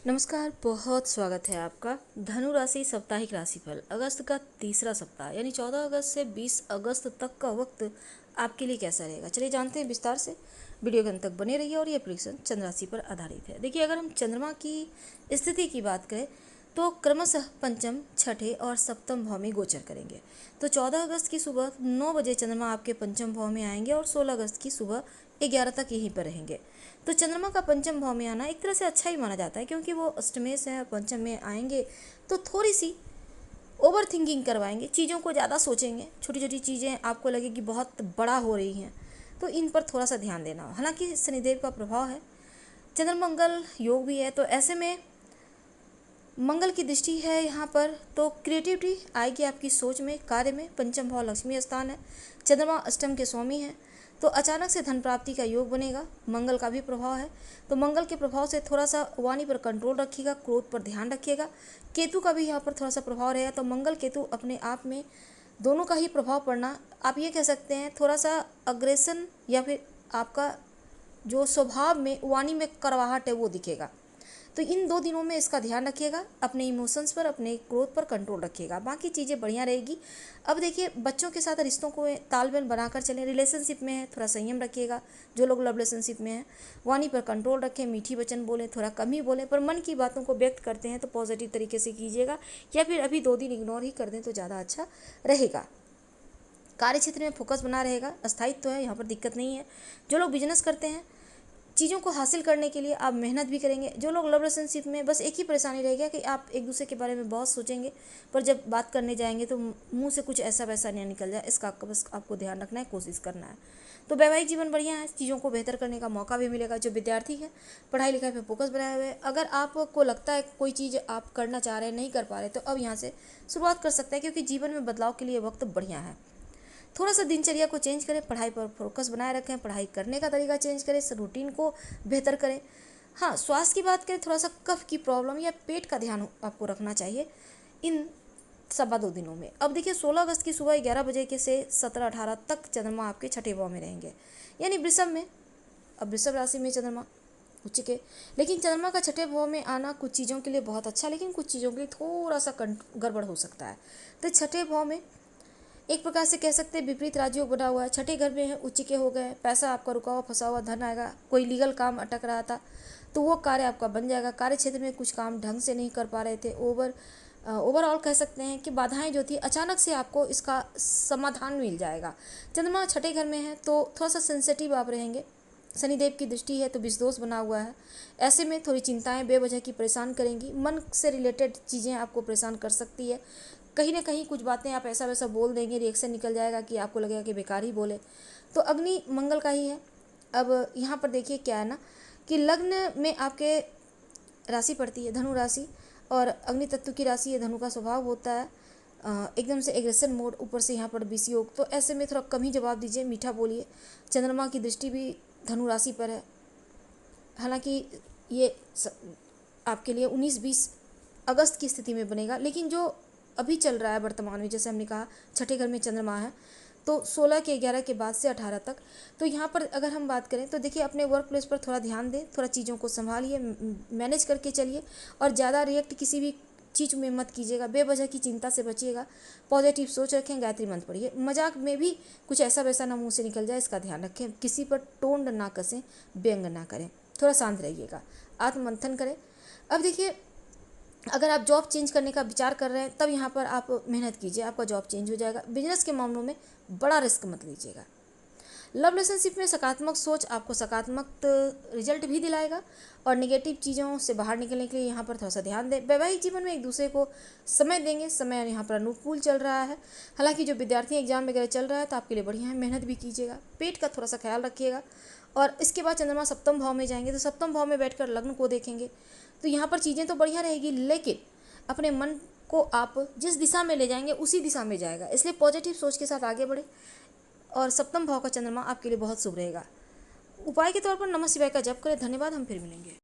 नमस्कार, बहुत स्वागत है आपका। धनु राशि साप्ताहिक राशिफल अगस्त का तीसरा सप्ताह यानी 14 अगस्त से 20 अगस्त तक का वक्त आपके लिए कैसा रहेगा, चलिए जानते हैं विस्तार से। वीडियो के अंत तक बने रहिए और ये प्रेडिक्शन चंद्र राशि पर आधारित है। देखिए, अगर हम चंद्रमा की स्थिति की बात करें तो क्रमशः पंचम, छठे और सप्तम भाव में गोचर करेंगे। तो 14 अगस्त की सुबह 9 बजे चंद्रमा आपके पंचम भाव में आएंगे और 16 अगस्त की सुबह 11 तक यहीं पर रहेंगे। तो चंद्रमा का पंचम भाव में आना एक तरह से अच्छा ही माना जाता है, क्योंकि वो अष्टमेश है, पंचम में आएंगे तो थोड़ी सी ओवर थिंकिंग करवाएंगे, चीज़ों को ज़्यादा सोचेंगे, छोटी छोटी चीज़ें आपको लगेगी बहुत बड़ा हो रही हैं, तो इन पर थोड़ा सा ध्यान देना हो। हालांकि शनिदेव का प्रभाव है, चंद्रमंगल योग भी है, तो ऐसे में मंगल की दृष्टि है यहाँ पर, तो क्रिएटिविटी आएगी आपकी सोच में, कार्य में। पंचम भाव लक्ष्मी स्थान है, चंद्रमा अष्टम के स्वामी है, तो अचानक से धन प्राप्ति का योग बनेगा। मंगल का भी प्रभाव है, तो मंगल के प्रभाव से थोड़ा सा वाणी पर कंट्रोल रखिएगा, क्रोध पर ध्यान रखिएगा। केतु का भी यहाँ पर थोड़ा सा प्रभाव रहेगा, तो मंगल केतु अपने आप में दोनों का ही प्रभाव पड़ना, आप ये कह सकते हैं थोड़ा सा अग्रेसन या फिर आपका जो स्वभाव में वाणी में करवाहट है वो दिखेगा। तो इन 2 दिनों में इसका ध्यान रखिएगा, अपने इमोशंस पर, अपने क्रोध पर कंट्रोल रखिएगा, बाकी चीज़ें बढ़िया रहेगी। अब देखिए, बच्चों के साथ रिश्तों को तालमेल बनाकर चलें। रिलेशनशिप में है, थोड़ा संयम रखिएगा। जो लोग लव रिलेशनशिप में हैं, वाणी पर कंट्रोल रखें, मीठी वचन बोलें, थोड़ा कम ही बोलें, पर मन की बातों को व्यक्त करते हैं तो पॉजिटिव तरीके से कीजिएगा, या फिर अभी 2 दिन इग्नोर ही कर दें तो ज़्यादा अच्छा रहेगा। कार्य क्षेत्र में फोकस बना रहेगा, स्थायित्व है, यहाँ पर दिक्कत नहीं है। जो लोग बिजनेस करते हैं, चीज़ों को हासिल करने के लिए आप मेहनत भी करेंगे। जो लोग लव रिलेशनशिप में, बस एक ही परेशानी रहेगी कि आप एक दूसरे के बारे में बहुत सोचेंगे, पर जब बात करने जाएंगे तो मुंह से कुछ ऐसा वैसा नहीं निकल जाए, इसका बस आपको ध्यान रखना है, कोशिश करना है। तो वैवाहिक जीवन बढ़िया है, चीज़ों को बेहतर करने का मौका भी मिलेगा। जो विद्यार्थी है, पढ़ाई लिखाई पर फोकस बनाए हुए, अगर आपको लगता है कोई चीज़ आप करना चाह रहे हैं, नहीं कर पा रहे, तो अब यहाँ से शुरुआत कर सकते हैं, क्योंकि जीवन में बदलाव के लिए वक्त बढ़िया है। थोड़ा सा दिनचर्या को चेंज करें, पढ़ाई पर फोकस बनाए रखें, पढ़ाई करने का तरीका चेंज करें, रूटीन को बेहतर करें। हाँ, स्वास्थ्य की बात करें, थोड़ा सा कफ की प्रॉब्लम या पेट का ध्यान आपको रखना चाहिए इन 2.25 दिनों में। अब देखिए, 16 अगस्त की सुबह 11 बजे के से 17-18 तक चंद्रमा आपके छठे भाव में रहेंगे, यानी वृषभ में। अब वृषभ राशि में चंद्रमा उच्च के, लेकिन चंद्रमा का छठे भाव में आना कुछ चीज़ों के लिए बहुत अच्छा, लेकिन कुछ चीज़ों के लिए थोड़ा सा गड़बड़ हो सकता है। तो छठे भाव में एक प्रकार से कह सकते हैं विपरीत राजयोग बना हुआ है। छठे घर में है, उच्च के हो गए, पैसा आपका रुका हुआ फंसा हुआ धन आएगा। कोई लीगल काम अटक रहा था तो वो कार्य आपका बन जाएगा। कार्य क्षेत्र में कुछ काम ढंग से नहीं कर पा रहे थे, ओवरऑल कह सकते हैं कि बाधाएं जो थी, अचानक से आपको इसका समाधान मिल जाएगा। चंद्रमा छठे घर में है तो थोड़ा सा सेंसिटिव आप रहेंगे। शनिदेव की दृष्टि है तो विषदोष बना हुआ है, ऐसे में थोड़ी चिंताएं बेवजह की परेशान करेंगी। मन से रिलेटेड चीज़ें आपको परेशान कर सकती है। कहीं ना कहीं कुछ बातें आप ऐसा वैसा बोल देंगे, रिएक्शन निकल जाएगा कि आपको लगेगा कि बेकार ही बोले। तो अग्नि मंगल का ही है। अब यहाँ पर देखिए क्या है ना, कि लग्न में आपके राशि पड़ती है धनु राशि, और अग्नि तत्व की राशि है, धनु का स्वभाव होता है एकदम से एग्रेशन मोड, ऊपर से यहाँ पर बीसी योग, तो ऐसे में थोड़ा कम ही जवाब दीजिए, मीठा बोलिए। चंद्रमा की दृष्टि भी धनु राशि पर है। हालांकि ये आपके लिए 19-20 अगस्त की स्थिति में बनेगा, लेकिन जो अभी चल रहा है वर्तमान में, जैसे हमने कहा छठे घर में चंद्रमा है, तो 16 के 11 के बाद से 18 तक। तो यहाँ पर अगर हम बात करें तो देखिए, अपने वर्क प्लेस पर थोड़ा ध्यान दें, थोड़ा चीज़ों को संभालिए, मैनेज करके चलिए, और ज़्यादा रिएक्ट किसी भी चीज़ में मत कीजिएगा, बेवजह की चिंता से बचिएगा। पॉजिटिव सोच रखें, गायत्री मंत्र पढ़िए। मजाक में भी कुछ ऐसा वैसा ना मुँह से निकल जाए, इसका ध्यान रखें। किसी पर टोंड ना कसें, व्यंग ना करें, थोड़ा शांत रहिएगा, आत्ममंथन करें। अब देखिए, अगर आप जॉब चेंज करने का विचार कर रहे हैं, तब यहाँ पर आप मेहनत कीजिए, आपका जॉब चेंज हो जाएगा। बिजनेस के मामलों में बड़ा रिस्क मत लीजिएगा। लव रिलेशनशिप में सकारात्मक सोच आपको सकारात्मक रिजल्ट भी दिलाएगा, और नेगेटिव चीज़ों से बाहर निकलने के लिए यहाँ पर थोड़ा सा ध्यान दें। वैवाहिक जीवन में एक दूसरे को समय देंगे, समय यहाँ पर अनुकूल चल रहा है। हालांकि जो विद्यार्थी एग्जाम वगैरह चल रहा है तो आपके लिए बढ़िया है, मेहनत भी कीजिएगा, पेट का थोड़ा सा ख्याल रखिएगा। और इसके बाद चंद्रमा सप्तम भाव में जाएंगे, तो सप्तम भाव में बैठकर लग्न को देखेंगे, तो यहाँ पर चीज़ें तो बढ़िया रहेगी, लेकिन अपने मन को आप जिस दिशा में ले जाएंगे उसी दिशा में जाएगा, इसलिए पॉजिटिव सोच के साथ आगे बढ़े। और सप्तम भाव का चंद्रमा आपके लिए बहुत शुभ रहेगा। उपाय के तौर पर नमः शिवाय का जप करें। धन्यवाद, हम फिर मिलेंगे।